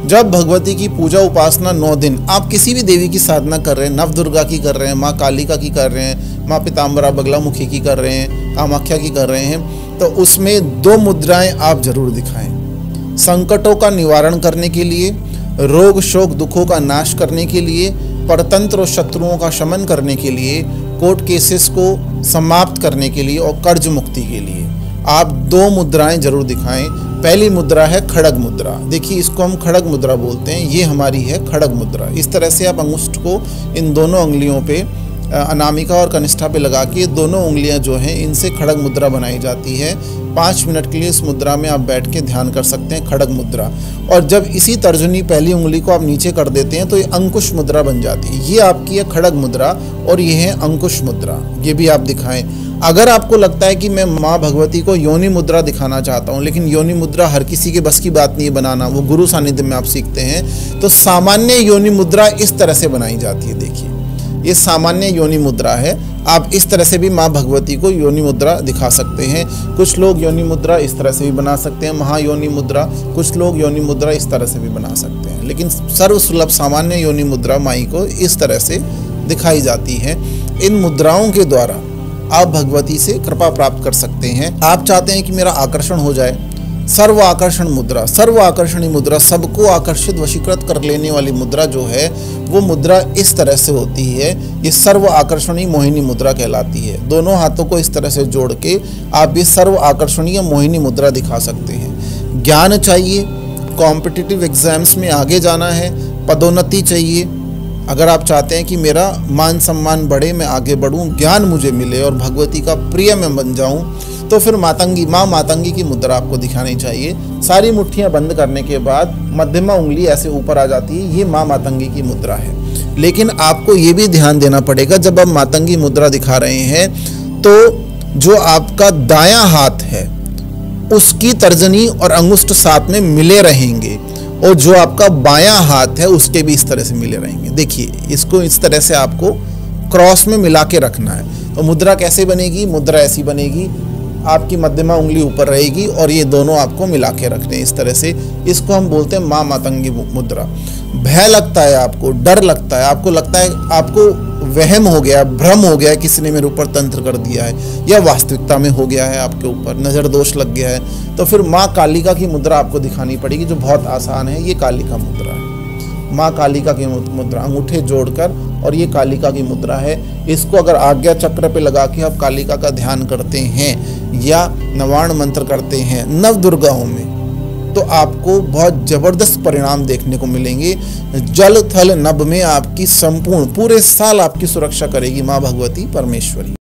जब भगवती की पूजा उपासना 9 दिन आप किसी भी देवी की साधना कर रहे हैं, नव दुर्गा की कर रहे हैं, माँ कालिका की कर रहे हैं, माँ पीताम्बरा बगलामुखी की कर रहे हैं, कामाख्या की कर रहे हैं, तो उसमें 2 मुद्राएं आप जरूर दिखाएं। संकटों का निवारण करने के लिए, रोग शोक दुखों का नाश करने के लिए, परतंत्र और शत्रुओं का शमन करने के लिए, कोर्ट केसेस को समाप्त करने के लिए और कर्ज मुक्ति के लिए आप 2 मुद्राएं जरूर दिखाएं। पहली मुद्रा है खड़ग मुद्रा। देखिए, इसको हम खड़ग मुद्रा बोलते हैं, ये हमारी है खड़ग मुद्रा। इस तरह से आप अंगुष्ठ को इन दोनों उंगलियों पे, अनामिका और कनिष्ठा पे लगा के दोनों उंगलियां जो हैं इनसे खड़ग मुद्रा बनाई जाती है। 5 मिनट के लिए इस मुद्रा में आप बैठ के ध्यान कर सकते हैं, खड़ग मुद्रा। और जब इसी तर्जनी पहली उंगली को आप नीचे कर देते हैं तो ये अंकुश मुद्रा बन जाती है। ये आपकी है खड़ग मुद्रा और ये है अंकुश मुद्रा, ये भी आप दिखाएं। अगर आपको लगता है कि मैं माँ भगवती को योनि मुद्रा दिखाना चाहता हूँ, लेकिन योनि मुद्रा हर किसी के बस की बात नहीं है बनाना, वो गुरु सानिध्य में आप सीखते हैं, तो सामान्य योनि मुद्रा इस तरह से बनाई जाती है। देखिए, ये सामान्य योनि मुद्रा है। आप इस तरह से भी माँ भगवती को योनि मुद्रा दिखा सकते हैं। कुछ लोग योनि मुद्रा इस तरह से भी बना सकते हैं, महायोनि मुद्रा। कुछ लोग योनि मुद्रा इस तरह से भी बना सकते हैं, लेकिन सर्वसुलभ सामान्य योनि मुद्रा माई को इस तरह से दिखाई जाती है। इन मुद्राओं के द्वारा आप भगवती से कृपा प्राप्त कर सकते हैं। आप चाहते हैं कि मेरा आकर्षण हो जाए, सर्व आकर्षण मुद्रा, सर्व आकर्षणी मुद्रा, सबको आकर्षित वशीकृत कर लेने वाली मुद्रा जो है वो मुद्रा इस तरह से होती है। ये सर्व आकर्षणी मोहिनी मुद्रा कहलाती है। दोनों हाथों को इस तरह से जोड़ के आप ये सर्व आकर्षणीय मोहिनी मुद्रा दिखा सकते हैं। ज्ञान चाहिए, कॉम्पिटिटिव एग्जाम्स में आगे जाना है, पदोन्नति चाहिए, अगर आप चाहते हैं कि मेरा मान सम्मान बढ़े, मैं आगे बढ़ूं, ज्ञान मुझे मिले और भगवती का प्रिय मैं बन जाऊं, तो फिर माँ मातंगी की मुद्रा आपको दिखानी चाहिए। सारी मुट्ठियां बंद करने के बाद मध्यमा उंगली ऐसे ऊपर आ जाती है, ये माँ मातंगी की मुद्रा है। लेकिन आपको ये भी ध्यान देना पड़ेगा, जब आप मातंगी मुद्रा दिखा रहे हैं तो जो आपका दायां हाथ है उसकी तर्जनी और अंगुष्ठ साथ में मिले रहेंगे और जो आपका बायां हाथ है उसके भी इस तरह से मिले रहेंगे। देखिए, इसको इस तरह से आपको क्रॉस में मिला के रखना है। तो मुद्रा कैसे बनेगी? मुद्रा ऐसी बनेगी, आपकी मध्यमा उंगली ऊपर रहेगी और ये दोनों आपको मिला के रखने इस तरह से। इसको हम बोलते हैं माँ मातंगी मुद्रा। भय लगता है आपको, डर लगता है, आपको लगता है, आपको वहम हो गया, भ्रम हो गया, किसी ने मेरे ऊपर तंत्र कर दिया है या वास्तविकता में हो गया है, आपके ऊपर नज़र दोष लग गया है, तो फिर माँ कालिका की मुद्रा आपको दिखानी पड़ेगी, जो बहुत आसान है। ये कालिका मुद्रा है, माँ कालिका की मुद्रा, अंगूठे जोड़कर, और ये कालिका की मुद्रा है। इसको अगर आज्ञा चक्र पे लगा के आप कालिका का ध्यान करते हैं या नवाण मंत्र करते हैं नव दुर्गाओं में, तो आपको बहुत जबरदस्त परिणाम देखने को मिलेंगे। जल थल नभ में आपकी संपूर्ण पूरे साल आपकी सुरक्षा करेगी माँ भगवती परमेश्वरी।